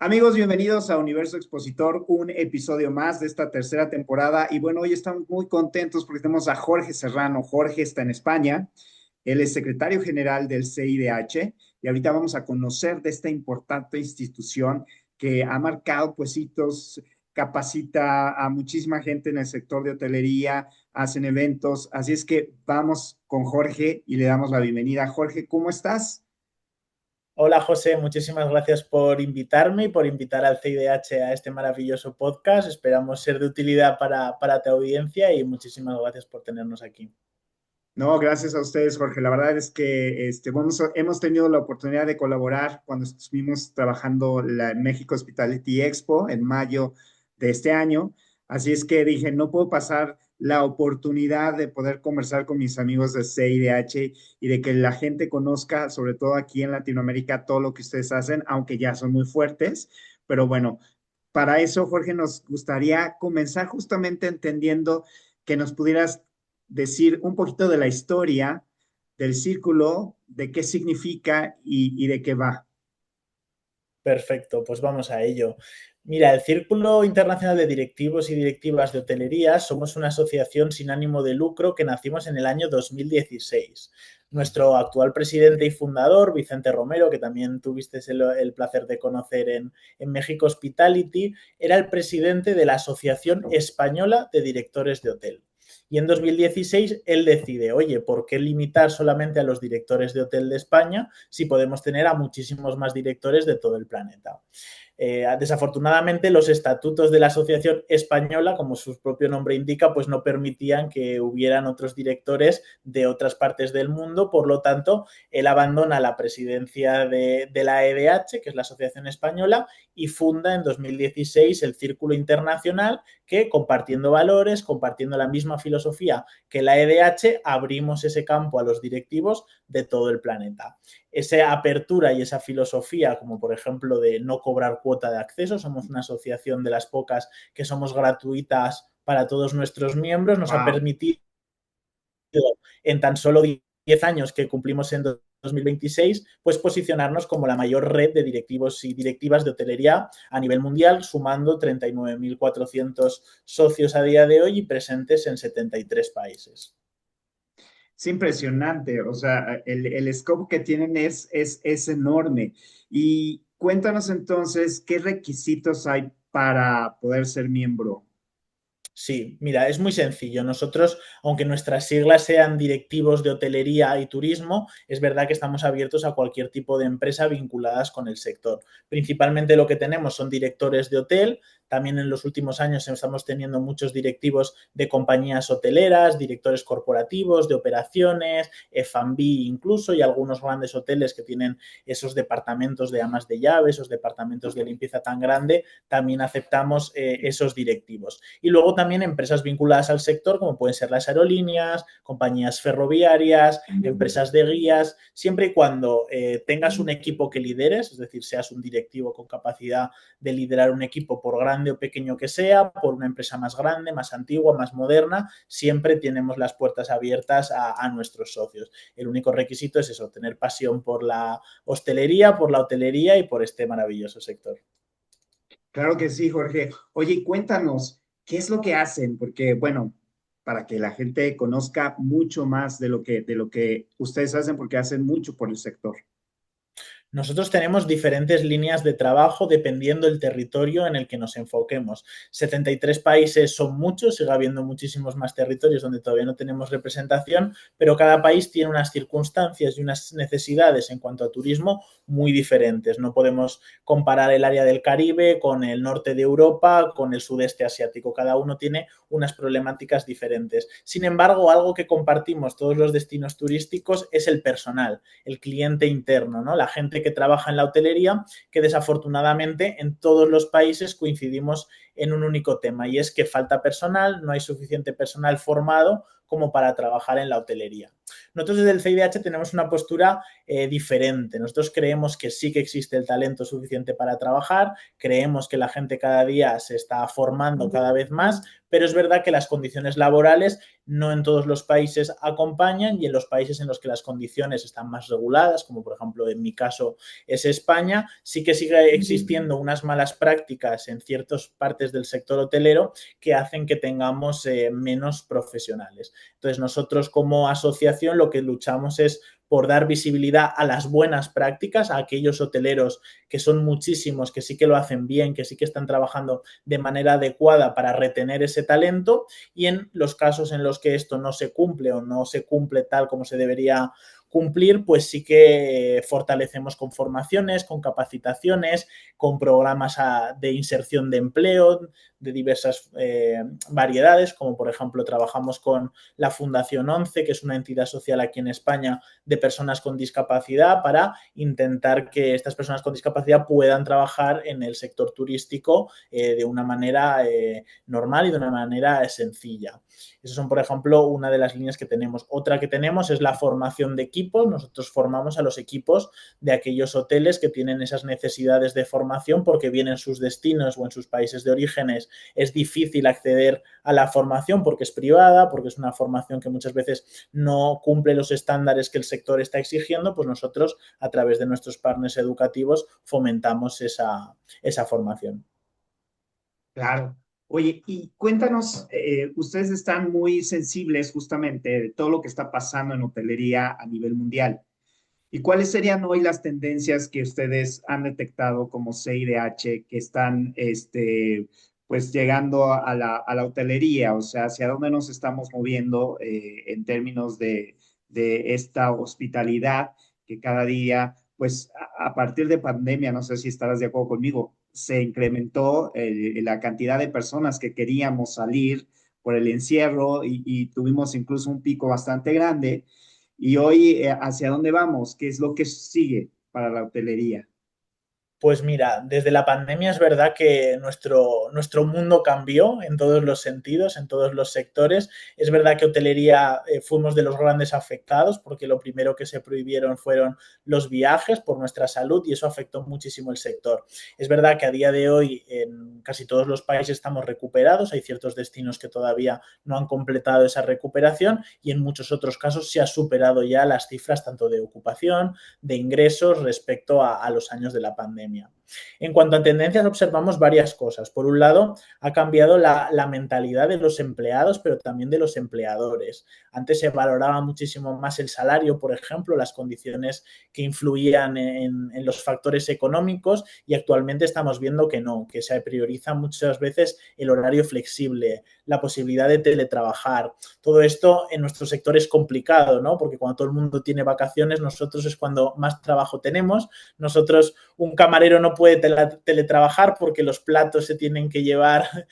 Amigos, bienvenidos a Universo Expositor, un episodio más de esta tercera temporada. Y bueno, hoy estamos muy contentos porque tenemos a Jorge Serrano. Jorge está en España, él es secretario general del CIDH y ahorita vamos a conocer de esta importante institución que ha marcado pues hitos, capacita a muchísima gente en el sector de hotelería, hacen eventos. Así es que vamos con Jorge y le damos la bienvenida. Jorge, ¿cómo estás? Hola José, muchísimas gracias por invitarme y por invitar al CIDH a este maravilloso podcast. Esperamos ser de utilidad para tu audiencia y muchísimas gracias por tenernos aquí. No, gracias a ustedes, Jorge. La verdad es que hemos tenido la oportunidad de colaborar cuando estuvimos trabajando la México Hospitality Expo en mayo de este año. Así es que dije, no puedo pasar la oportunidad de poder conversar con mis amigos de CIDH y de que la gente conozca, sobre todo aquí en Latinoamérica, todo lo que ustedes hacen, aunque ya son muy fuertes. Pero bueno, para eso, Jorge, nos gustaría comenzar justamente entendiendo que nos pudieras decir un poquito de la historia del círculo, de qué significa y de qué va. Perfecto, pues vamos a ello. Mira, el Círculo Internacional de Directivos y Directivas de Hotelería somos una asociación sin ánimo de lucro que nacimos en el año 2016. Nuestro actual presidente y fundador, Vicente Romero, que también tuviste el placer de conocer en México Hospitality, era el presidente de la Asociación Española de Directores de Hotel. Y en 2016 él decide, oye, ¿por qué limitar solamente a los directores de hotel de España si podemos tener a muchísimos más directores de todo el planeta? Desafortunadamente, los estatutos de la Asociación Española, como su propio nombre indica, pues no permitían que hubieran otros directores de otras partes del mundo. Por lo tanto, él abandona la presidencia de la EDH, que es la Asociación Española, y funda en 2016 el Círculo Internacional, que compartiendo valores, compartiendo la misma filosofía que la EDH, abrimos ese campo a los directivos de todo el planeta. Esa apertura y esa filosofía, como por ejemplo de no cobrar cuota de acceso, somos una asociación de las pocas que somos gratuitas para todos nuestros miembros, nos ha Wow. permitido en tan solo 10 años que cumplimos en 2026, pues posicionarnos como la mayor red de directivos y directivas de hotelería a nivel mundial, sumando 39.400 socios a día de hoy y presentes en 73 países. Es impresionante, o sea, el scope que tienen es enorme. Y cuéntanos entonces, ¿qué requisitos hay para poder ser miembro? Sí, mira, es muy sencillo. Nosotros, aunque nuestras siglas sean directivos de hotelería y turismo, es verdad que estamos abiertos a cualquier tipo de empresa vinculadas con el sector. Principalmente lo que tenemos son directores de hotel. También en los últimos años estamos teniendo muchos directivos de compañías hoteleras, directores corporativos, de operaciones, F&B incluso, y algunos grandes hoteles que tienen esos departamentos de amas de llave, esos departamentos de limpieza tan grande, también aceptamos esos directivos. Y luego también empresas vinculadas al sector, como pueden ser las aerolíneas, compañías ferroviarias, empresas de guías, siempre y cuando tengas un equipo que lideres, es decir, seas un directivo con capacidad de liderar un equipo por grande o pequeño que sea, por una empresa más grande, más antigua, más moderna, siempre tenemos las puertas abiertas a nuestros socios. El único requisito es eso, tener pasión por la hostelería, por la hotelería y por este maravilloso sector. Claro que sí, Jorge. Oye, y cuéntanos, ¿qué es lo que hacen? Porque, bueno, para que la gente conozca mucho más de lo que ustedes hacen, porque hacen mucho por el sector. Nosotros tenemos diferentes líneas de trabajo dependiendo del territorio en el que nos enfoquemos. 73 países son muchos, sigue habiendo muchísimos más territorios donde todavía no tenemos representación, pero cada país tiene unas circunstancias y unas necesidades en cuanto a turismo muy diferentes. No podemos comparar el área del Caribe con el norte de Europa, con el sudeste asiático. Cada uno tiene unas problemáticas diferentes. Sin embargo, algo que compartimos todos los destinos turísticos es el personal, el cliente interno, ¿no? La gente que trabaja en la hotelería, que desafortunadamente en todos los países coincidimos en un único tema y es que falta personal, no hay suficiente personal formado como para trabajar en la hotelería. Nosotros desde el CIDH tenemos una postura diferente. Nosotros creemos que sí que existe el talento suficiente para trabajar, creemos que la gente cada día se está formando cada vez más, pero es verdad que las condiciones laborales no en todos los países acompañan y en los países en los que las condiciones están más reguladas, como por ejemplo en mi caso es España, sí que sigue existiendo unas malas prácticas en ciertas partes del sector hotelero que hacen que tengamos menos profesionales. Entonces nosotros como asociación lo que luchamos es por dar visibilidad a las buenas prácticas, a aquellos hoteleros que son muchísimos, que sí que lo hacen bien, que sí que están trabajando de manera adecuada para retener ese talento, y en los casos en los que esto no se cumple o no se cumple tal como se debería cumplir, pues sí que fortalecemos con formaciones, con capacitaciones, con programas de inserción de empleo de diversas variedades, como por ejemplo trabajamos con la Fundación 11, que es una entidad social aquí en España de personas con discapacidad, para intentar que estas personas con discapacidad puedan trabajar en el sector turístico de una manera normal y de una manera sencilla. Esas son, por ejemplo, una de las líneas que tenemos. Otra que tenemos es la formación de equipos. Nosotros formamos a los equipos de aquellos hoteles que tienen esas necesidades de formación porque bien en sus destinos o en sus países de orígenes es difícil acceder a la formación porque es privada, porque es una formación que muchas veces no cumple los estándares que el sector está exigiendo, pues nosotros a través de nuestros partners educativos fomentamos esa formación. Claro. Oye, y cuéntanos, ustedes están muy sensibles justamente de todo lo que está pasando en hotelería a nivel mundial. ¿Y cuáles serían hoy las tendencias que ustedes han detectado como CIDH que están, pues, llegando a la hotelería? O sea, ¿hacia dónde nos estamos moviendo en términos de esta hospitalidad que cada día, pues, a partir de pandemia, no sé si estarás de acuerdo conmigo, se incrementó la cantidad de personas que queríamos salir por el encierro y tuvimos incluso un pico bastante grande. Y hoy, ¿hacia dónde vamos? ¿Qué es lo que sigue para la hotelería? Pues mira, desde la pandemia es verdad que nuestro mundo cambió en todos los sentidos, en todos los sectores. Es verdad que hotelería fuimos de los grandes afectados porque lo primero que se prohibieron fueron los viajes por nuestra salud y eso afectó muchísimo el sector. Es verdad que a día de hoy en casi todos los países estamos recuperados, hay ciertos destinos que todavía no han completado esa recuperación y en muchos otros casos se ha superado ya las cifras tanto de ocupación, de ingresos respecto a los años de la pandemia. En cuanto a tendencias, observamos varias cosas. Por un lado, ha cambiado la mentalidad de los empleados, pero también de los empleadores. Antes se valoraba muchísimo más el salario, por ejemplo, las condiciones que influían en los factores económicos y actualmente estamos viendo que no, que se prioriza muchas veces el horario flexible, la posibilidad de teletrabajar. Todo esto en nuestro sector es complicado, ¿no? Porque cuando todo el mundo tiene vacaciones, nosotros es cuando más trabajo tenemos. Nosotros, un camarero no puede teletrabajar porque los platos se tienen que llevar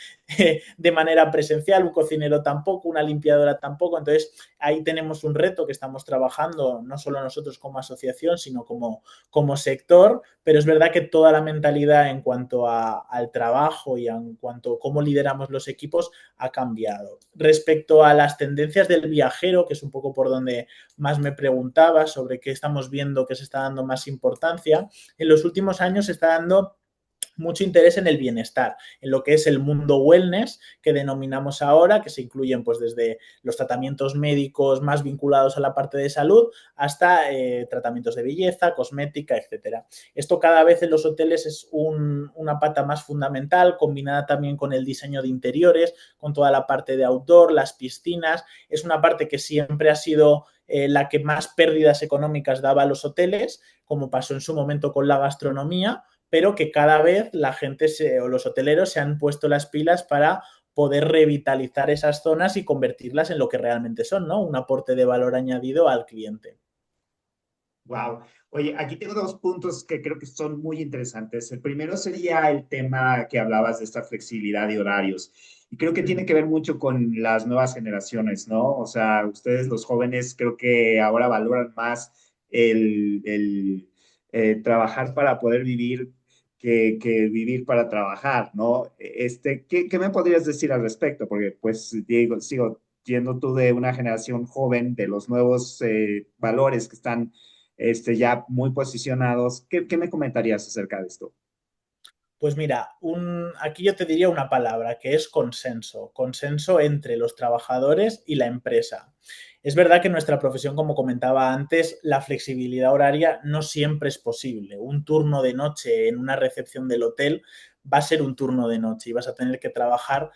de manera presencial, un cocinero tampoco, una limpiadora tampoco. Entonces, ahí tenemos un reto que estamos trabajando, no solo nosotros como asociación, sino como sector, pero es verdad que toda la mentalidad en cuanto al trabajo y en cuanto a cómo lideramos los equipos ha cambiado. Respecto a las tendencias del viajero, que es un poco por donde más me preguntaba sobre qué estamos viendo que se está dando más importancia, en los últimos años se está dando mucho interés en el bienestar, en lo que es el mundo wellness que denominamos ahora, que se incluyen pues desde los tratamientos médicos más vinculados a la parte de salud hasta tratamientos de belleza, cosmética, etcétera. Esto cada vez en los hoteles es una pata más fundamental, combinada también con el diseño de interiores, con toda la parte de outdoor, las piscinas. Es una parte que siempre ha sido la que más pérdidas económicas daba a los hoteles, como pasó en su momento con la gastronomía, pero que cada vez la gente o los hoteleros se han puesto las pilas para poder revitalizar esas zonas y convertirlas en lo que realmente son, ¿no? Un aporte de valor añadido al cliente. Wow. Oye, aquí tengo dos puntos que creo que son muy interesantes. El primero sería el tema que hablabas de esta flexibilidad de horarios. Y creo que tiene que ver mucho con las nuevas generaciones, ¿no? O sea, ustedes los jóvenes creo que ahora valoran más el trabajar para poder vivir que vivir para trabajar, ¿no? ¿Qué me podrías decir al respecto? Porque pues digo, sigo siendo tú de una generación joven, de los nuevos valores que están ya muy posicionados, ¿qué me comentarías acerca de esto? Pues mira, aquí yo te diría una palabra que es consenso, consenso entre los trabajadores y la empresa. Es verdad que en nuestra profesión, como comentaba antes, la flexibilidad horaria no siempre es posible. Un turno de noche en una recepción del hotel va a ser un turno de noche y vas a tener que trabajar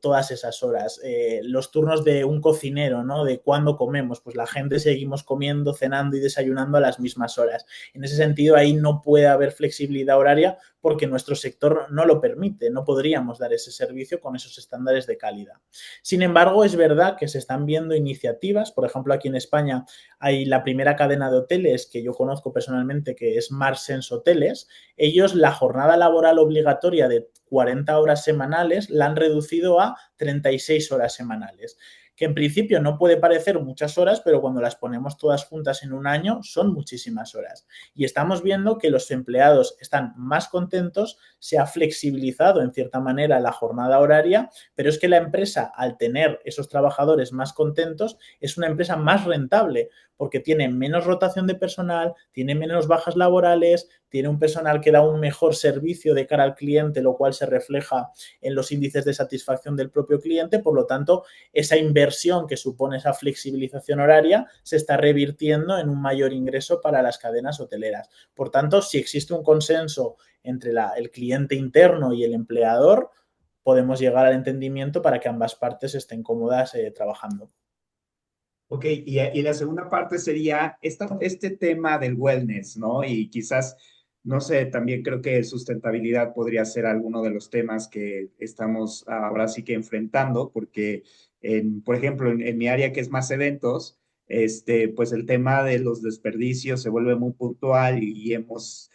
todas esas horas. Los turnos de un cocinero, ¿no? De cuándo comemos, pues la gente seguimos comiendo, cenando y desayunando a las mismas horas. En ese sentido, ahí no puede haber flexibilidad horaria porque nuestro sector no lo permite, no podríamos dar ese servicio con esos estándares de calidad. Sin embargo, es verdad que se están viendo iniciativas, por ejemplo, aquí en España hay la primera cadena de hoteles que yo conozco personalmente, que es Marsens Hoteles. Ellos la jornada laboral obligatoria de 40 horas semanales la han reducido a 36 horas semanales, que en principio no puede parecer muchas horas, pero cuando las ponemos todas juntas en un año son muchísimas horas. Y estamos viendo que los empleados están más contentos, se ha flexibilizado en cierta manera la jornada horaria, pero es que la empresa, al tener esos trabajadores más contentos, es una empresa más rentable porque tiene menos rotación de personal, tiene menos bajas laborales, tiene un personal que da un mejor servicio de cara al cliente, lo cual se refleja en los índices de satisfacción del propio cliente. Por lo tanto, esa inversión que supone esa flexibilización horaria se está revirtiendo en un mayor ingreso para las cadenas hoteleras. Por tanto, si existe un consenso entre el cliente interno y el empleador, podemos llegar al entendimiento para que ambas partes estén cómodas trabajando. Ok, y la segunda parte sería este tema del wellness, ¿no? Y quizás, no sé, también creo que sustentabilidad podría ser alguno de los temas que estamos ahora sí que enfrentando, porque, por ejemplo, en mi área que es más eventos, pues el tema de los desperdicios se vuelve muy puntual y hemos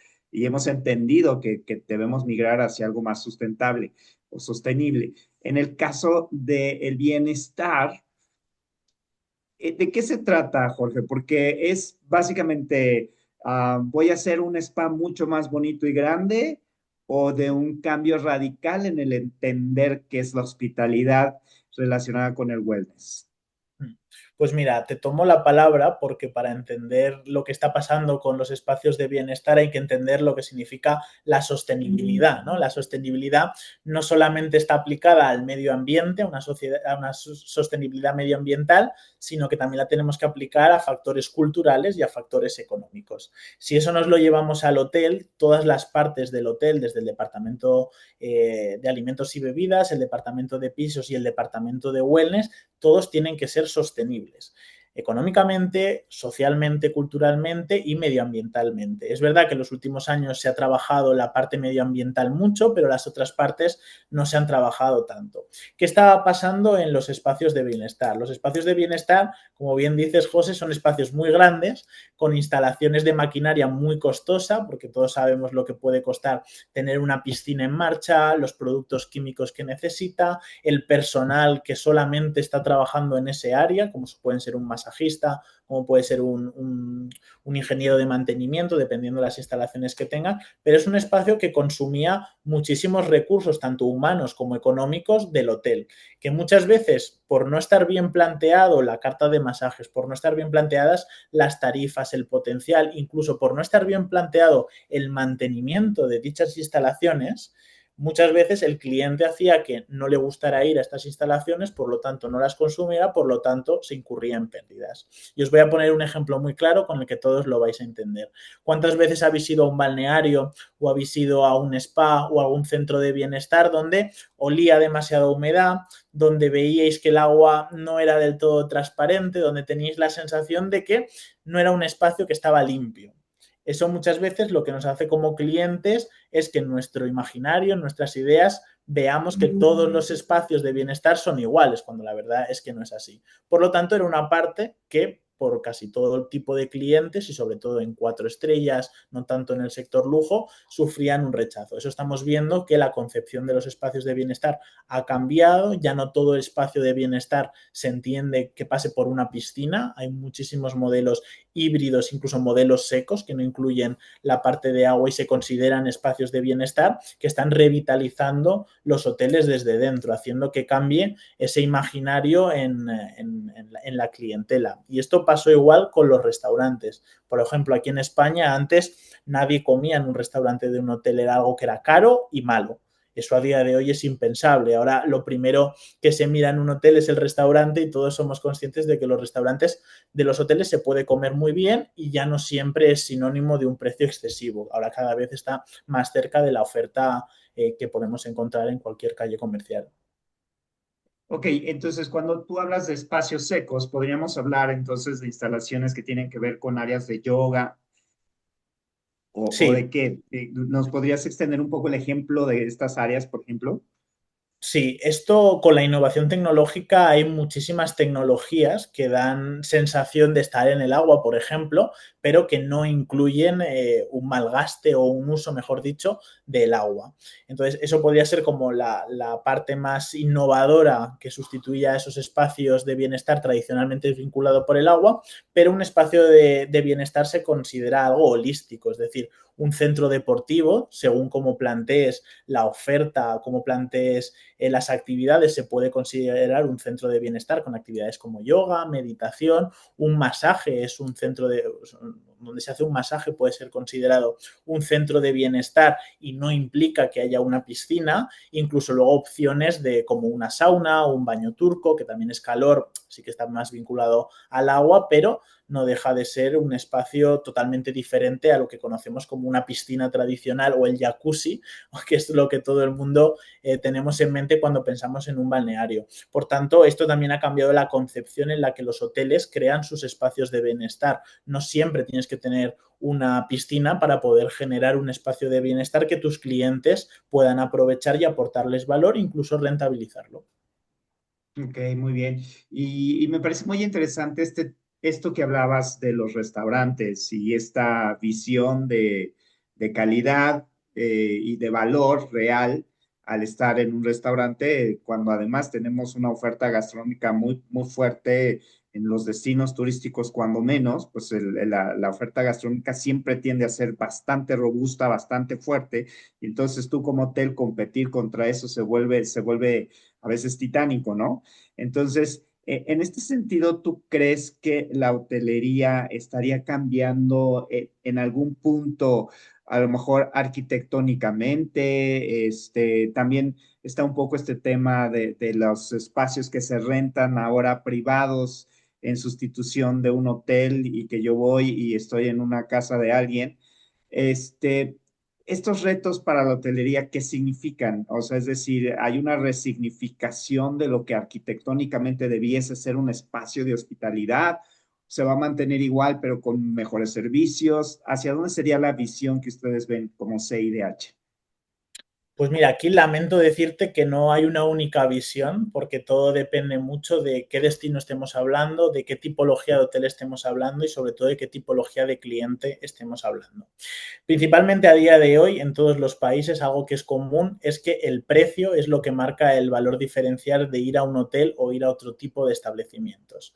entendido que debemos migrar hacia algo más sustentable o sostenible. En el caso del bienestar, ¿de qué se trata, Jorge? Porque es básicamente, voy a hacer un spa mucho más bonito y grande o de un cambio radical en el entender qué es la hospitalidad relacionada con el wellness. Pues mira, te tomo la palabra porque para entender lo que está pasando con los espacios de bienestar hay que entender lo que significa la sostenibilidad, ¿no? La sostenibilidad no solamente está aplicada al medio ambiente, a una sostenibilidad medioambiental, sino que también la tenemos que aplicar a factores culturales y a factores económicos. Si eso nos lo llevamos al hotel, todas las partes del hotel, desde el departamento de alimentos y bebidas, el departamento de pisos y el departamento de wellness, todos tienen que ser sostenibles económicamente, socialmente, culturalmente y medioambientalmente. Es verdad que en los últimos años se ha trabajado la parte medioambiental mucho, pero las otras partes no se han trabajado tanto. ¿Qué estaba pasando en los espacios de bienestar? Los espacios de bienestar, como bien dices, José, son espacios muy grandes, con instalaciones de maquinaria muy costosa, porque todos sabemos lo que puede costar tener una piscina en marcha, los productos químicos que necesita, el personal que solamente está trabajando en ese área, como pueden ser un masajista, como puede ser un ingeniero de mantenimiento, dependiendo de las instalaciones que tengan, pero es un espacio que consumía muchísimos recursos, tanto humanos como económicos, del hotel, que muchas veces, por no estar bien planteado la carta de masajes, por no estar bien planteadas las tarifas, el potencial, incluso por no estar bien planteado el mantenimiento de dichas instalaciones, muchas veces el cliente hacía que no le gustara ir a estas instalaciones, por lo tanto no las consumiera, por lo tanto se incurría en pérdidas. Y os voy a poner un ejemplo muy claro con el que todos lo vais a entender. ¿Cuántas veces habéis ido a un balneario o habéis ido a un spa o a algún centro de bienestar donde olía demasiada humedad, donde veíais que el agua no era del todo transparente, donde teníais la sensación de que no era un espacio que estaba limpio? Eso muchas veces lo que nos hace como clientes es que en nuestro imaginario, en nuestras ideas, veamos que todos los espacios de bienestar son iguales, cuando la verdad es que no es así. Por lo tanto, era una parte que por casi todo el tipo de clientes y sobre todo en 4 estrellas, no tanto en el sector lujo, sufrían un rechazo. Eso estamos viendo que la concepción de los espacios de bienestar ha cambiado, ya no todo el espacio de bienestar se entiende que pase por una piscina, hay muchísimos modelos híbridos, incluso modelos secos que no incluyen la parte de agua y se consideran espacios de bienestar que están revitalizando los hoteles desde dentro, haciendo que cambie ese imaginario en la clientela. Y esto pasó igual con los restaurantes. Por ejemplo, aquí en España antes nadie comía en un restaurante de un hotel, era algo que era caro y malo. Eso a día de hoy es impensable. Ahora lo primero que se mira en un hotel es el restaurante y todos somos conscientes de que los restaurantes de los hoteles se puede comer muy bien y ya no siempre es sinónimo de un precio excesivo. Ahora cada vez está más cerca de la oferta que podemos encontrar en cualquier calle comercial. Ok, entonces cuando tú hablas de espacios secos, podríamos hablar entonces de instalaciones que tienen que ver con áreas de yoga o de Sí, qué. ¿Nos podrías extender un poco el ejemplo de estas áreas, por ejemplo? sí, esto con la innovación tecnológica hay muchísimas tecnologías que dan sensación de estar en el agua, por ejemplo, pero que no incluyen un malgaste o un uso, mejor dicho, del agua. Entonces, eso podría ser como la parte más innovadora que sustituye a esos espacios de bienestar tradicionalmente vinculados por el agua, pero un espacio de bienestar se considera algo holístico, es decir, un centro deportivo, según cómo plantees la oferta, cómo plantees las actividades, se puede considerar un centro de bienestar con actividades como yoga, meditación, un masaje es un centro donde se hace un masaje puede ser considerado un centro de bienestar y no implica que haya una piscina, incluso luego opciones de como una sauna o un baño turco, que también es calor, sí que está más vinculado al agua, pero no deja de ser un espacio totalmente diferente a lo que conocemos como una piscina tradicional o el jacuzzi, que es lo que todo el mundo tenemos en mente cuando pensamos en un balneario. Por tanto, esto también ha cambiado la concepción en la que los hoteles crean sus espacios de bienestar. No siempre tienes que tener una piscina para poder generar un espacio de bienestar que tus clientes puedan aprovechar y aportarles valor, incluso rentabilizarlo. Ok, muy bien. Y me parece muy interesante esto que hablabas de los restaurantes y esta visión de calidad y de valor real al estar en un restaurante, cuando además tenemos una oferta gastronómica muy, muy fuerte en los destinos turísticos, cuando menos, pues la oferta gastronómica siempre tiende a ser bastante robusta, bastante fuerte, y entonces tú como hotel competir contra eso se vuelve a veces titánico, ¿no? Entonces, en este sentido, ¿tú crees que la hotelería estaría cambiando en algún punto, a lo mejor arquitectónicamente? También está un poco este tema de los espacios que se rentan ahora privados en sustitución de un hotel y que yo voy y estoy en una casa de alguien. Este, estos retos para la hotelería, ¿qué significan? O sea, es decir, hay una resignificación de lo que arquitectónicamente debiese ser un espacio de hospitalidad, se va a mantener igual, pero con mejores servicios. ¿Hacia dónde sería la visión que ustedes ven como CIDH? Pues mira, aquí lamento decirte que no hay una única visión, porque todo depende mucho de qué destino estemos hablando, de qué tipología de hotel estemos hablando y sobre todo de qué tipología de cliente estemos hablando. Principalmente a día de hoy, en todos los países, algo que es común es que el precio es lo que marca el valor diferencial de ir a un hotel o ir a otro tipo de establecimientos.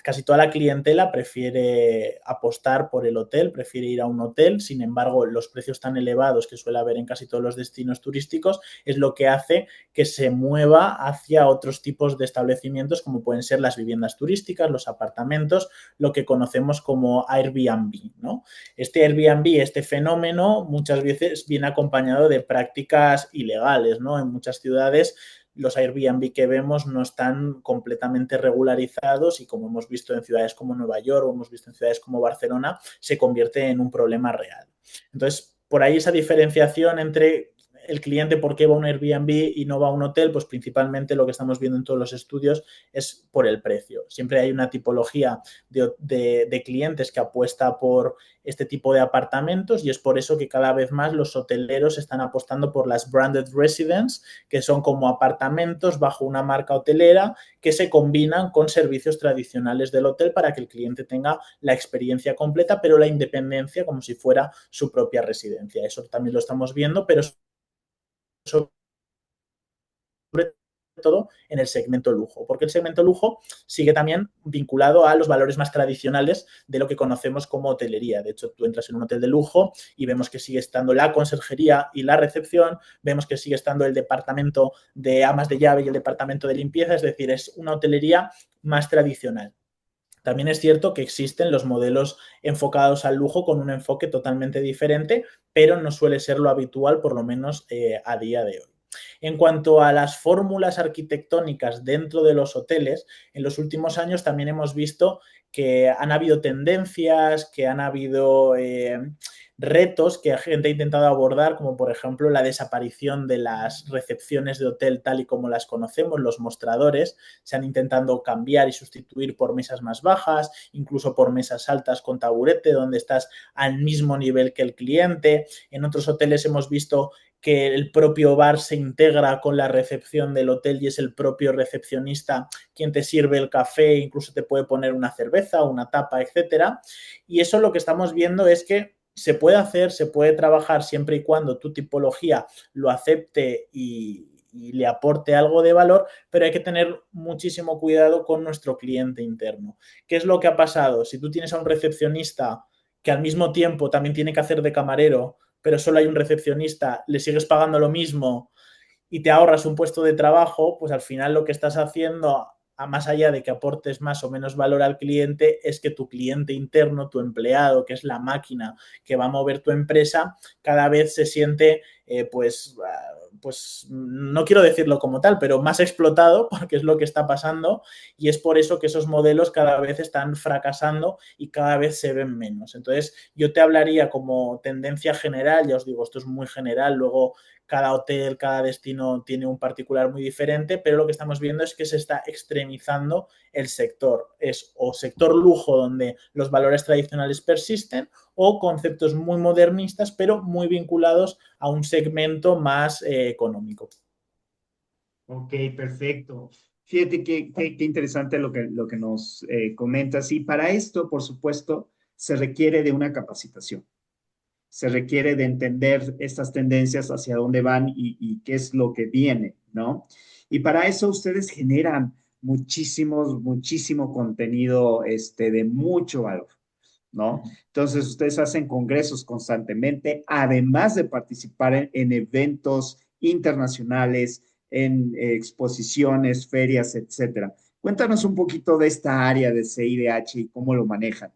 Casi toda la clientela prefiere apostar por el hotel, prefiere ir a un hotel, sin embargo, los precios tan elevados que suele haber en casi todos los destinos turísticos es lo que hace que se mueva hacia otros tipos de establecimientos como pueden ser las viviendas turísticas, los apartamentos, lo que conocemos como Airbnb, ¿no? Este Airbnb, este fenómeno, muchas veces viene acompañado de prácticas ilegales, ¿no? En muchas ciudades los Airbnb que vemos no están completamente regularizados y como hemos visto en ciudades como Nueva York o hemos visto en ciudades como Barcelona, se convierte en un problema real. Entonces, por ahí esa diferenciación entre el cliente por qué va a un Airbnb y no va a un hotel, pues principalmente lo que estamos viendo en todos los estudios es por el precio. Siempre hay una tipología de clientes que apuesta por este tipo de apartamentos y es por eso que cada vez más los hoteleros están apostando por las branded residence, que son como apartamentos bajo una marca hotelera que se combinan con servicios tradicionales del hotel para que el cliente tenga la experiencia completa, pero la independencia como si fuera su propia residencia. Eso también lo estamos viendo, pero sobre todo en el segmento lujo, porque el segmento lujo sigue también vinculado a los valores más tradicionales de lo que conocemos como hotelería. De hecho, tú entras en un hotel de lujo y vemos que sigue estando la conserjería y la recepción, vemos que sigue estando el departamento de amas de llave y el departamento de limpieza, es decir, es una hotelería más tradicional. También es cierto que existen los modelos enfocados al lujo con un enfoque totalmente diferente, pero no suele ser lo habitual, por lo menos a día de hoy. En cuanto a las fórmulas arquitectónicas dentro de los hoteles, en los últimos años también hemos visto que han habido tendencias, que han habido retos que la gente ha intentado abordar, como por ejemplo la desaparición de las recepciones de hotel tal y como las conocemos, los mostradores, se han intentado cambiar y sustituir por mesas más bajas, incluso por mesas altas con taburete, donde estás al mismo nivel que el cliente. En otros hoteles hemos visto que el propio bar se integra con la recepción del hotel y es el propio recepcionista quien te sirve el café, incluso te puede poner una cerveza, una tapa, etcétera. Y eso lo que estamos viendo es que se puede hacer, se puede trabajar siempre y cuando tu tipología lo acepte y le aporte algo de valor, pero hay que tener muchísimo cuidado con nuestro cliente interno. ¿Qué es lo que ha pasado? Si tú tienes a un recepcionista que al mismo tiempo también tiene que hacer de camarero, pero solo hay un recepcionista, le sigues pagando lo mismo y te ahorras un puesto de trabajo, pues al final lo que estás haciendo, a más allá de que aportes más o menos valor al cliente, es que tu cliente interno, tu empleado, que es la máquina que va a mover tu empresa, cada vez se siente pues no quiero decirlo como tal, pero más explotado, porque es lo que está pasando, y es por eso que esos modelos cada vez están fracasando y cada vez se ven menos. Entonces, yo te hablaría como tendencia general, ya os digo, esto es muy general, luego cada hotel, cada destino tiene un particular muy diferente, pero lo que estamos viendo es que se está extremizando el sector. Es o sector lujo, donde los valores tradicionales persisten, o conceptos muy modernistas, pero muy vinculados a un segmento más económico. Ok, perfecto. Fíjate qué interesante lo que nos comentas. Y para esto, por supuesto, se requiere de una capacitación. Se requiere de entender estas tendencias, hacia dónde van y qué es lo que viene, ¿no? Y para eso ustedes generan muchísimo contenido de mucho valor, ¿no? Entonces, ustedes hacen congresos constantemente, además de participar en eventos internacionales, en exposiciones, ferias, etcétera. Cuéntanos un poquito de esta área de CIDH y cómo lo manejan.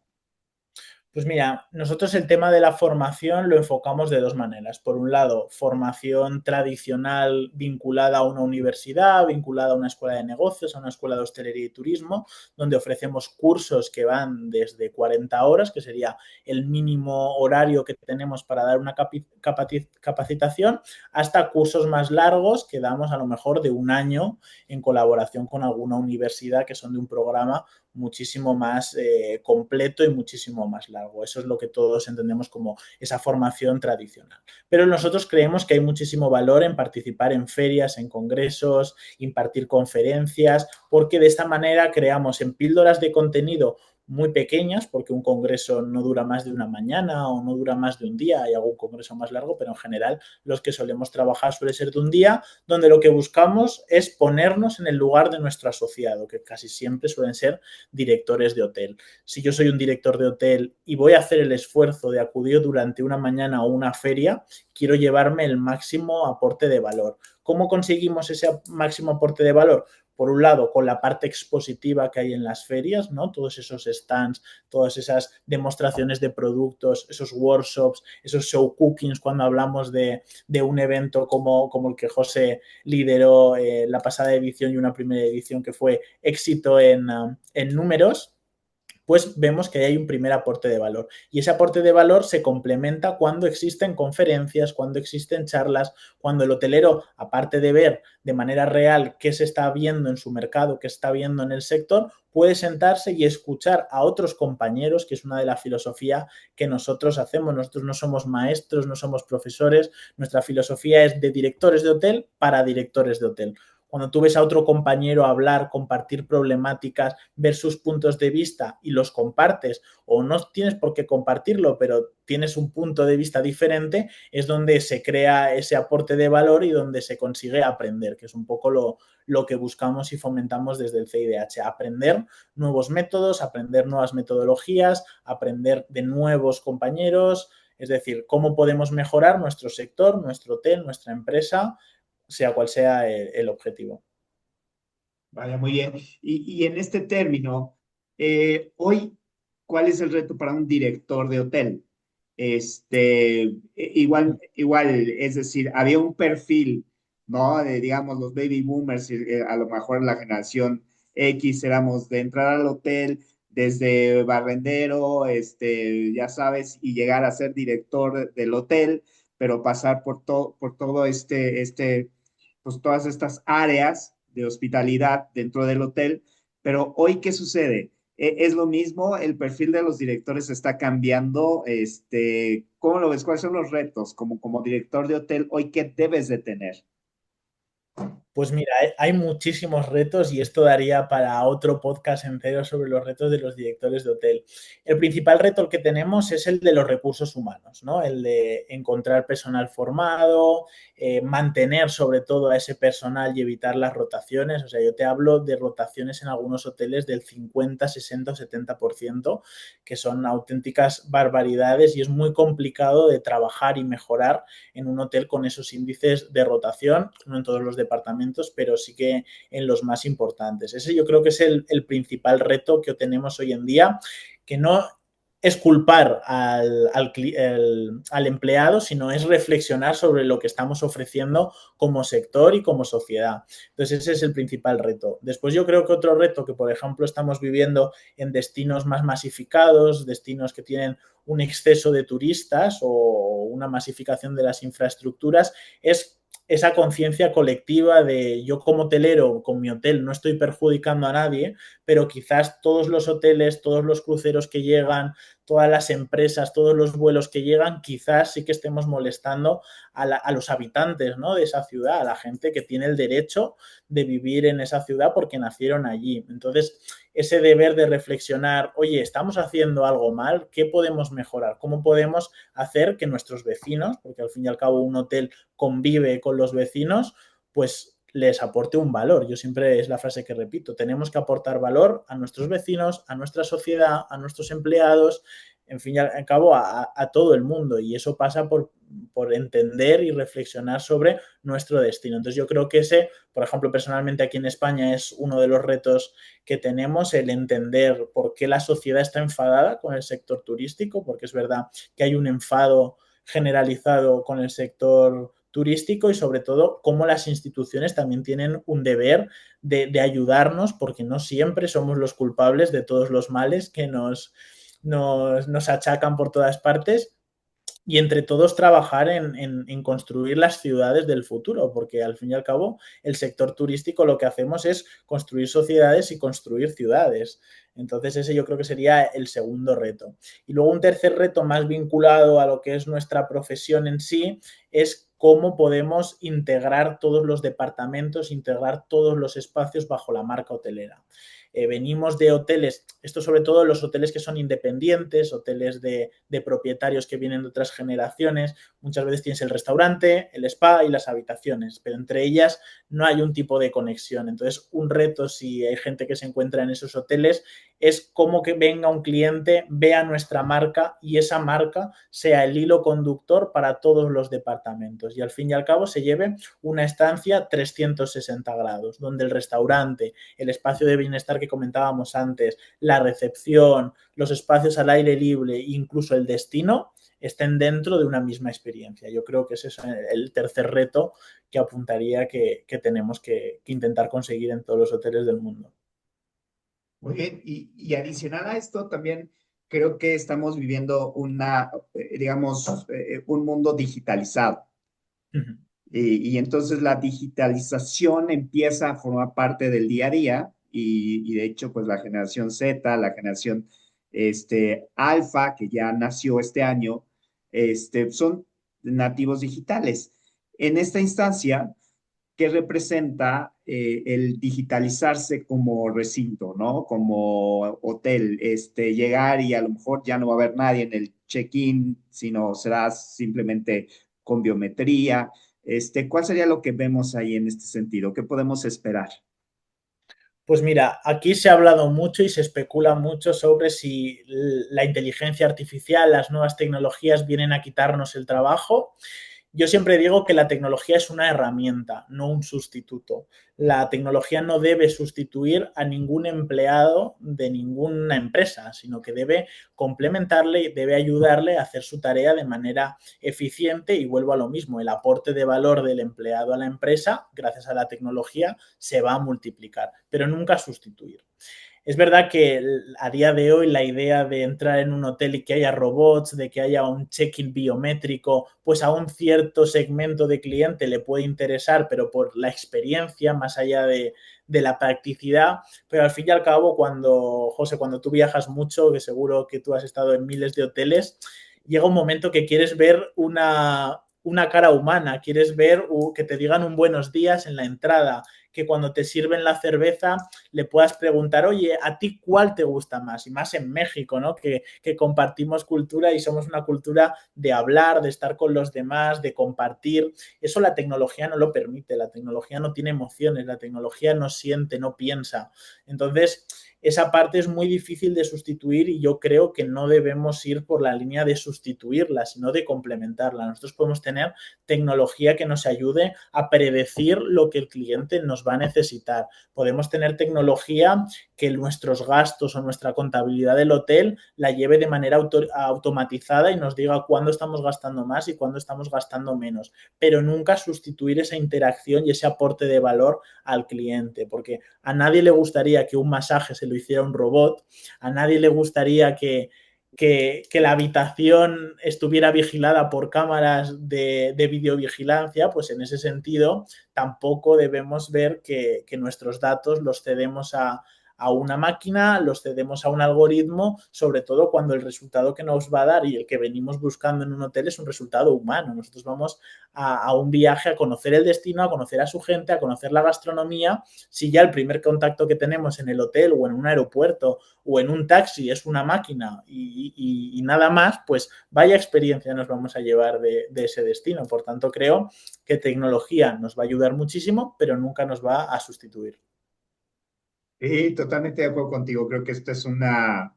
Pues mira, nosotros el tema de la formación lo enfocamos de dos maneras. Por un lado, formación tradicional vinculada a una universidad, vinculada a una escuela de negocios, a una escuela de hostelería y turismo, donde ofrecemos cursos que van desde 40 horas, que sería el mínimo horario que tenemos para dar una capacitación, hasta cursos más largos que damos a lo mejor de un año en colaboración con alguna universidad que son de un programa muchísimo más completo y muchísimo más largo. Eso es lo que todos entendemos como esa formación tradicional. Pero nosotros creemos que hay muchísimo valor en participar en ferias, en congresos, impartir conferencias, porque de esta manera creamos en píldoras de contenido muy pequeñas, porque un congreso no dura más de una mañana o no dura más de un día, hay algún congreso más largo, pero en general los que solemos trabajar suele ser de un día, donde lo que buscamos es ponernos en el lugar de nuestro asociado, que casi siempre suelen ser directores de hotel. Si yo soy un director de hotel y voy a hacer el esfuerzo de acudir durante una mañana o una feria, quiero llevarme el máximo aporte de valor. ¿Cómo conseguimos ese máximo aporte de valor? Por un lado, con la parte expositiva que hay en las ferias, ¿no? Todos esos stands, todas esas demostraciones de productos, esos workshops, esos show cookings cuando hablamos de un evento como el que José lideró la pasada edición y una primera edición que fue éxito en números. pues vemos que hay un primer aporte de valor. Y ese aporte de valor se complementa cuando existen conferencias, cuando existen charlas, cuando el hotelero, aparte de ver de manera real qué se está viendo en su mercado, qué se está viendo en el sector, puede sentarse y escuchar a otros compañeros, que es una de la filosofía que nosotros hacemos. Nosotros no somos maestros, no somos profesores, nuestra filosofía es de directores de hotel para directores de hotel. Cuando tú ves a otro compañero hablar, compartir problemáticas, ver sus puntos de vista y los compartes, o no tienes por qué compartirlo, pero tienes un punto de vista diferente, es donde se crea ese aporte de valor y donde se consigue aprender, que es un poco lo que buscamos y fomentamos desde el CIDH, aprender nuevos métodos, aprender nuevas metodologías, aprender de nuevos compañeros, es decir, cómo podemos mejorar nuestro sector, nuestro hotel, nuestra empresa, sea cual sea el objetivo. Vaya, muy bien. Y en este término, hoy, ¿cuál es el reto para un director de hotel? Igual, es decir, había un perfil, ¿no? De, digamos, los baby boomers, a lo mejor la generación X, éramos de entrar al hotel desde barrendero, ya sabes, y llegar a ser director del hotel, pero pasar por todo pues todas estas áreas de hospitalidad dentro del hotel. Pero hoy, ¿qué sucede? ¿Es lo mismo? ¿El perfil de los directores está cambiando? ¿Cómo lo ves? ¿Cuáles son los retos como director de hotel hoy que debes de tener? Pues mira, hay muchísimos retos y esto daría para otro podcast entero sobre los retos de los directores de hotel. El principal reto que tenemos es el de los recursos humanos, ¿no? El de encontrar personal formado, mantener sobre todo a ese personal y evitar las rotaciones. O sea, yo te hablo de rotaciones en algunos hoteles del 50, 60 o 70%, que son auténticas barbaridades y es muy complicado de trabajar y mejorar en un hotel con esos índices de rotación, no en todos los departamentos, pero sí que en los más importantes. Ese yo creo que es el principal reto que tenemos hoy en día, que no es culpar al empleado, sino es reflexionar sobre lo que estamos ofreciendo como sector y como sociedad. Entonces ese es el principal reto. Después yo creo que otro reto que, por ejemplo, estamos viviendo en destinos más masificados, destinos que tienen un exceso de turistas o una masificación de las infraestructuras, es esa conciencia colectiva de yo como hotelero, con mi hotel, no estoy perjudicando a nadie, pero quizás todos los hoteles, todos los cruceros que llegan, todas las empresas, todos los vuelos que llegan, quizás sí que estemos molestando a los habitantes, ¿no?, de esa ciudad, a la gente que tiene el derecho de vivir en esa ciudad porque nacieron allí. Entonces, ese deber de reflexionar, oye, ¿estamos haciendo algo mal? ¿Qué podemos mejorar? ¿Cómo podemos hacer que nuestros vecinos, porque al fin y al cabo un hotel convive con los vecinos, pues les aporte un valor? Yo siempre es la frase que repito, tenemos que aportar valor a nuestros vecinos, a nuestra sociedad, a nuestros empleados, en fin y al cabo a todo el mundo, y eso pasa por entender y reflexionar sobre nuestro destino. Entonces yo creo que ese, por ejemplo, personalmente aquí en España es uno de los retos que tenemos, el entender por qué la sociedad está enfadada con el sector turístico, porque es verdad que hay un enfado generalizado con el sector turístico y sobre todo cómo las instituciones también tienen un deber de ayudarnos, porque no siempre somos los culpables de todos los males que nos achacan por todas partes, y entre todos trabajar en construir las ciudades del futuro, porque al fin y al cabo el sector turístico lo que hacemos es construir sociedades y construir ciudades. Entonces ese yo creo que sería el segundo reto. Y luego un tercer reto más vinculado a lo que es nuestra profesión en sí es cómo podemos integrar todos los departamentos, integrar todos los espacios bajo la marca hotelera. Venimos de hoteles, esto sobre todo los hoteles que son independientes, hoteles de propietarios que vienen de otras generaciones, muchas veces tienes el restaurante, el spa y las habitaciones, pero entre ellas no hay un tipo de conexión. Entonces, un reto, si hay gente que se encuentra en esos hoteles, es cómo que venga un cliente, vea nuestra marca y esa marca sea el hilo conductor para todos los departamentos y al fin y al cabo se lleve una estancia 360 grados, donde el restaurante, el espacio de bienestar que comentábamos antes, la recepción, los espacios al aire libre, incluso el destino, estén dentro de una misma experiencia. Yo creo que ese es el tercer reto que apuntaría que tenemos que intentar conseguir en todos los hoteles del mundo. Muy bien, y adicional a esto, también creo que estamos viviendo digamos, un mundo digitalizado. Ujú. Y entonces la digitalización empieza a formar parte del día a día y de hecho, pues la generación Z, la generación alfa, que ya nació este año, son nativos digitales. En esta instancia, ¿qué representa el digitalizarse como recinto, ¿no? Como hotel, llegar y a lo mejor ya no va a haber nadie en el check-in, sino será simplemente con biometría. ¿Cuál sería lo que vemos ahí en este sentido? ¿Qué podemos esperar? Pues mira, aquí se ha hablado mucho y se especula mucho sobre si la inteligencia artificial, las nuevas tecnologías vienen a quitarnos el trabajo. Yo siempre digo que la tecnología es una herramienta, no un sustituto. La tecnología no debe sustituir a ningún empleado de ninguna empresa, sino que debe complementarle y debe ayudarle a hacer su tarea de manera eficiente. Y vuelvo a lo mismo, el aporte de valor del empleado a la empresa, gracias a la tecnología, se va a multiplicar, pero nunca sustituir. Es verdad que a día de hoy la idea de entrar en un hotel y que haya robots, de que haya un check-in biométrico, pues a un cierto segmento de cliente le puede interesar, pero por la experiencia, más allá de la practicidad. Pero al fin y al cabo, José, cuando tú viajas mucho, que seguro que tú has estado en miles de hoteles, llega un momento que quieres ver una cara humana, quieres ver que te digan un buenos días en la entrada, que cuando te sirven la cerveza le puedas preguntar, oye, ¿a ti cuál te gusta más? Y más en México, ¿no? Que compartimos cultura y somos una cultura de hablar, de estar con los demás, de compartir. Eso la tecnología no lo permite, la tecnología no tiene emociones, la tecnología no siente, no piensa. Entonces, esa parte es muy difícil de sustituir y yo creo que no debemos ir por la línea de sustituirla, sino de complementarla. Nosotros podemos tener tecnología que nos ayude a predecir lo que el cliente nos va a necesitar. Podemos tener tecnología que nuestros gastos o nuestra contabilidad del hotel la lleve de manera automatizada y nos diga cuándo estamos gastando más y cuándo estamos gastando menos, pero nunca sustituir esa interacción y ese aporte de valor al cliente, porque a nadie le gustaría que un masaje se lo hiciera un robot, a nadie le gustaría que la habitación estuviera vigilada por cámaras de videovigilancia, pues en ese sentido tampoco debemos ver que nuestros datos los cedemos a una máquina, los cedemos a un algoritmo, sobre todo cuando el resultado que nos va a dar y el que venimos buscando en un hotel es un resultado humano. Nosotros vamos a un viaje a conocer el destino, a conocer a su gente, a conocer la gastronomía. Si ya el primer contacto que tenemos en el hotel o en un aeropuerto o en un taxi es una máquina y nada más, pues vaya experiencia nos vamos a llevar de ese destino. Por tanto, creo que tecnología nos va a ayudar muchísimo, pero nunca nos va a sustituir. Sí, totalmente de acuerdo contigo. Creo que esta es una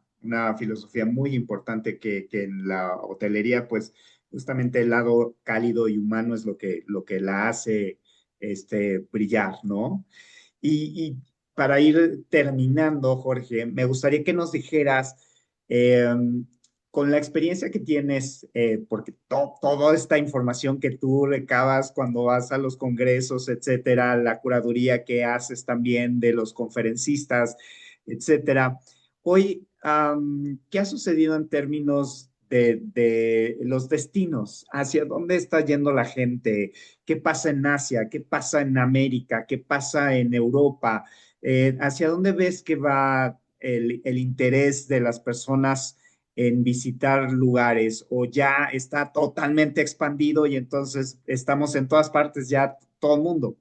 filosofía muy importante que en la hotelería, pues justamente el lado cálido y humano es lo que la hace brillar, ¿no? Y para ir terminando, Jorge, me gustaría que nos dijeras, eh, con la experiencia que tienes, porque toda esta información que tú recabas cuando vas a los congresos, etcétera, la curaduría que haces también de los conferencistas, etcétera. Hoy, ¿qué ha sucedido en términos de los destinos? ¿Hacia dónde está yendo la gente? ¿Qué pasa en Asia? ¿Qué pasa en América? ¿Qué pasa en Europa? ¿Hacia dónde ves que va el interés de las personas en visitar lugares? ¿O ya está totalmente expandido y entonces estamos en todas partes, ya todo el mundo?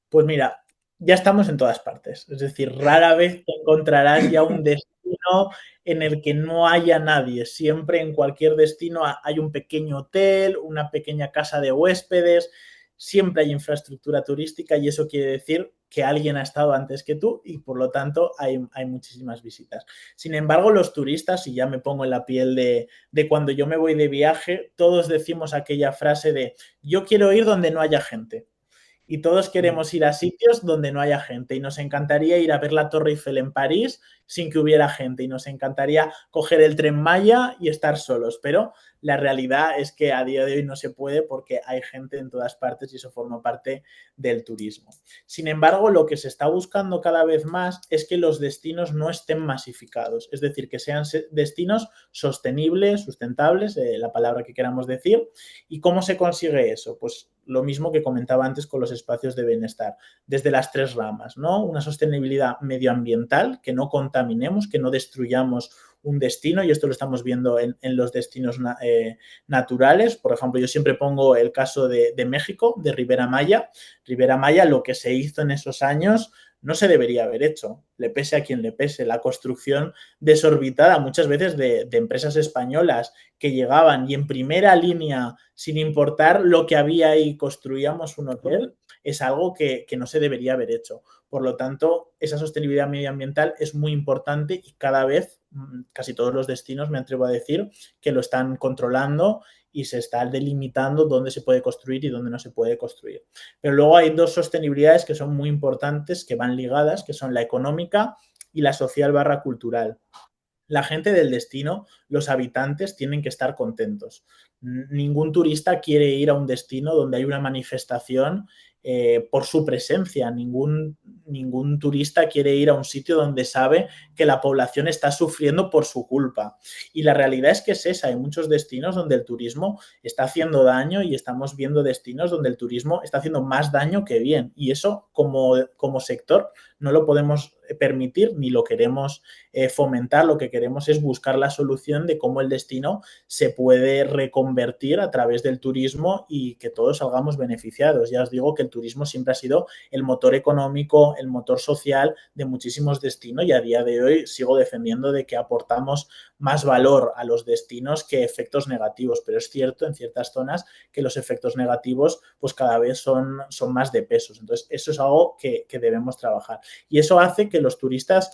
Pues mira, ya estamos en todas partes. Es decir, rara vez te encontrarás ya un destino en el que no haya nadie. Siempre en cualquier destino hay un pequeño hotel, una pequeña casa de huéspedes, siempre hay infraestructura turística y eso quiere decir que alguien ha estado antes que tú y por lo tanto hay muchísimas visitas. Sin embargo, los turistas, y ya me pongo en la piel de cuando yo me voy de viaje, todos decimos aquella frase de yo quiero ir donde no haya gente. y todos queremos ir a sitios donde no haya gente y nos encantaría ir a ver la Torre Eiffel en París sin que hubiera gente y nos encantaría coger el Tren Maya y estar solos, pero la realidad es que a día de hoy no se puede porque hay gente en todas partes y eso forma parte del turismo. Sin embargo, lo que se está buscando cada vez más es que los destinos no estén masificados, es decir, que sean destinos sostenibles, sustentables, la palabra que queramos decir. ¿Y cómo se consigue eso? Pues lo mismo que comentaba antes con los espacios de bienestar, desde las tres ramas, ¿no? Una sostenibilidad medioambiental, que no contaminemos, que no destruyamos un destino, y esto lo estamos viendo en los destinos naturales. Por ejemplo, yo siempre pongo el caso de México, de Ribera Maya. Ribera Maya, lo que se hizo en esos años no se debería haber hecho, le pese a quien le pese. La construcción desorbitada muchas veces de empresas españolas que llegaban y en primera línea, sin importar lo que había ahí, construíamos un hotel, es algo que no se debería haber hecho. Por lo tanto, esa sostenibilidad medioambiental es muy importante y cada vez, casi todos los destinos, me atrevo a decir, que lo están controlando y se está delimitando dónde se puede construir y dónde no se puede construir. Pero luego hay dos sostenibilidades que son muy importantes, que van ligadas, que son la económica y la social / cultural. La gente del destino, los habitantes, tienen que estar contentos. Ningún turista quiere ir a un destino donde hay una manifestación por su presencia. Ningún turista quiere ir a un sitio donde sabe que la población está sufriendo por su culpa. Y la realidad es que es esa. Hay muchos destinos donde el turismo está haciendo daño y estamos viendo destinos donde el turismo está haciendo más daño que bien. Y eso, como sector, no lo podemos permitir ni lo queremos fomentar. Lo que queremos es buscar la solución de cómo el destino se puede reconvertir a través del turismo y que todos salgamos beneficiados. Ya os digo que el turismo siempre ha sido el motor económico, el motor social de muchísimos destinos y a día de hoy sigo defendiendo de que aportamos más valor a los destinos que efectos negativos, pero es cierto en ciertas zonas que los efectos negativos pues cada vez son más de pesos. Entonces eso es algo que debemos trabajar y eso hace que los turistas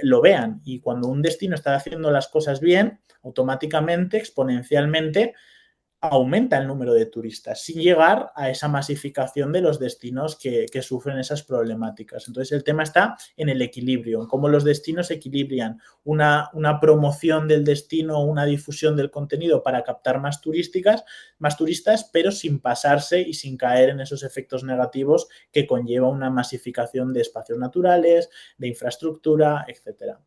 lo vean, y cuando un destino está haciendo las cosas bien, automáticamente, exponencialmente, aumenta el número de turistas sin llegar a esa masificación de los destinos que sufren esas problemáticas. Entonces el tema está en el equilibrio, en cómo los destinos equilibran una promoción del destino, una difusión del contenido para captar más turistas, pero sin pasarse y sin caer en esos efectos negativos que conlleva una masificación de espacios naturales, de infraestructura, etcétera.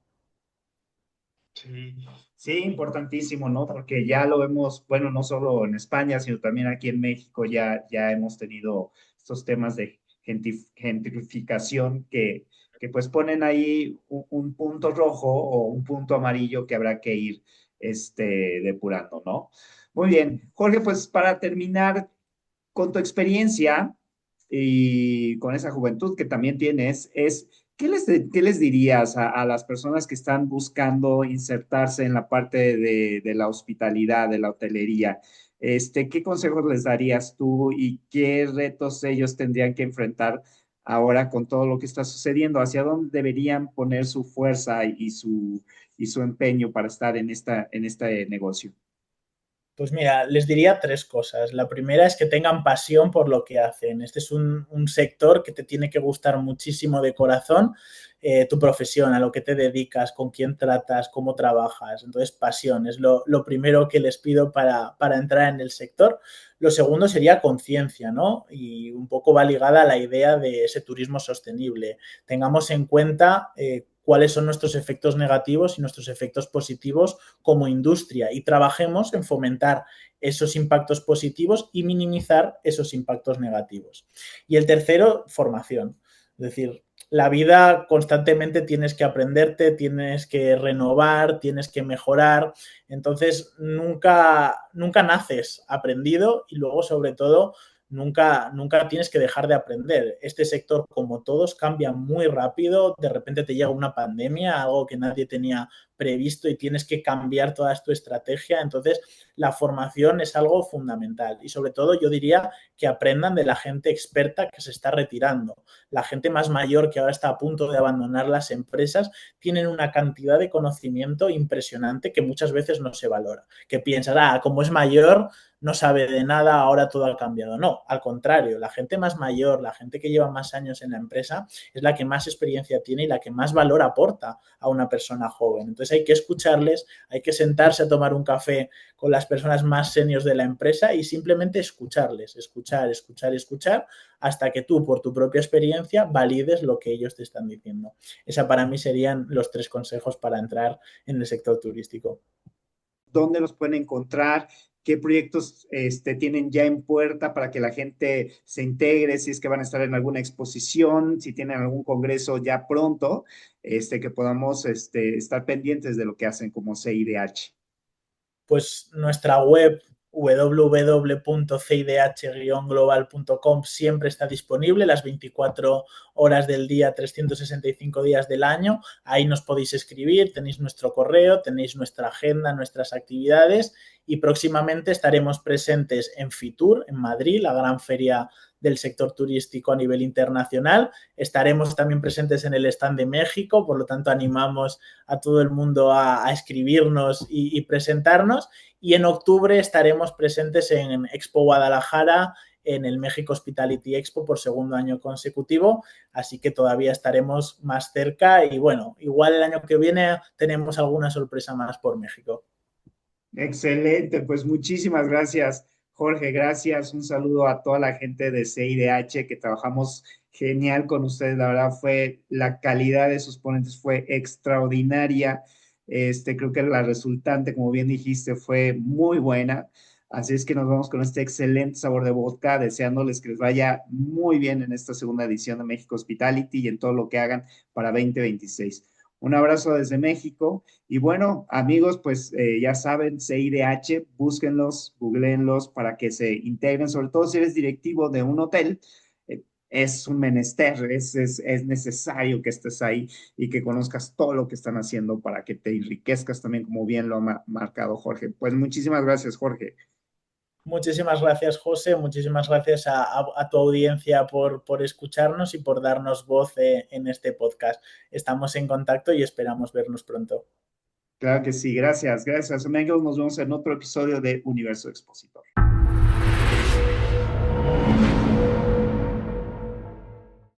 Sí, sí, importantísimo, ¿no? Porque ya lo vemos, bueno, no solo en España, sino también aquí en México ya hemos tenido estos temas de gentrificación que pues ponen ahí un punto rojo o un punto amarillo que habrá que ir depurando, ¿no? Muy bien, Jorge, pues para terminar, con tu experiencia y con esa juventud que también tienes, ¿qué les dirías a las personas que están buscando insertarse en la parte de la hospitalidad, de la hotelería? ¿Qué consejos les darías tú y qué retos ellos tendrían que enfrentar ahora con todo lo que está sucediendo? ¿Hacia dónde deberían poner su fuerza y su empeño para estar en este negocio? Pues mira, les diría tres cosas. La primera es que tengan pasión por lo que hacen. Este es un sector que te tiene que gustar muchísimo de corazón, tu profesión, a lo que te dedicas, con quién tratas, cómo trabajas. Entonces, pasión es lo primero que les pido para entrar en el sector. Lo segundo sería conciencia, ¿no? Y un poco va ligada a la idea de ese turismo sostenible. Tengamos en cuenta cuáles son nuestros efectos negativos y nuestros efectos positivos como industria y trabajemos en fomentar esos impactos positivos y minimizar esos impactos negativos. Y el tercero, formación. Es decir, la vida constantemente tienes que aprenderte, tienes que renovar, tienes que mejorar. Entonces, nunca naces aprendido y luego, sobre todo, nunca tienes que dejar de aprender. Este sector, como todos, cambia muy rápido. De repente te llega una pandemia, algo que nadie tenía previsto y tienes que cambiar toda tu estrategia. Entonces, la formación es algo fundamental y sobre todo yo diría que aprendan de la gente experta que se está retirando. La gente más mayor que ahora está a punto de abandonar las empresas tienen una cantidad de conocimiento impresionante que muchas veces no se valora. Que piensas, como es mayor, no sabe de nada, ahora todo ha cambiado. No, al contrario, la gente más mayor, la gente que lleva más años en la empresa, es la que más experiencia tiene y la que más valor aporta a una persona joven. Entonces hay que escucharles, hay que sentarse a tomar un café con las personas más seniors de la empresa y simplemente escucharles, escuchar, hasta que tú, por tu propia experiencia, valides lo que ellos te están diciendo. Esa para mí serían los 3 consejos para entrar en el sector turístico. ¿Dónde los pueden encontrar? ¿Qué proyectos tienen ya en puerta para que la gente se integre? Si es que van a estar en alguna exposición, si tienen algún congreso ya pronto, que podamos estar pendientes de lo que hacen como CIDH. Pues nuestra web www.cidh-global.com siempre está disponible las 24 horas del día, 365 días del año. Ahí nos podéis escribir, tenéis nuestro correo, tenéis nuestra agenda, nuestras actividades y próximamente estaremos presentes en Fitur, en Madrid, la gran feria del sector turístico a nivel internacional. Estaremos también presentes en el stand de México, por lo tanto animamos a todo el mundo a escribirnos y presentarnos. Y en octubre estaremos presentes en Expo Guadalajara, en el México Hospitality Expo por segundo año consecutivo, así que todavía estaremos más cerca y bueno, igual el año que viene tenemos alguna sorpresa más por México. Excelente, pues muchísimas gracias, Jorge. Gracias. Un saludo a toda la gente de CIDH que trabajamos genial con ustedes. La verdad fue, la calidad de sus ponentes fue extraordinaria. Creo que la resultante, como bien dijiste, fue muy buena. Así es que nos vamos con este excelente sabor de vodka, deseándoles que les vaya muy bien en esta segunda edición de México Hospitality y en todo lo que hagan para 2026. Un abrazo desde México. Y bueno, amigos, pues ya saben, CIDH, búsquenlos, googleenlos para que se integren, sobre todo si eres directivo de un hotel. Es un menester, es necesario que estés ahí y que conozcas todo lo que están haciendo para que te enriquezcas también, como bien lo ha marcado Jorge. Pues muchísimas gracias, Jorge. Muchísimas gracias, José. Muchísimas gracias a tu audiencia por escucharnos y por darnos voz en este podcast. Estamos en contacto y esperamos vernos pronto. Claro que sí, gracias, gracias, amigos. Nos vemos en otro episodio de Universo Expositor.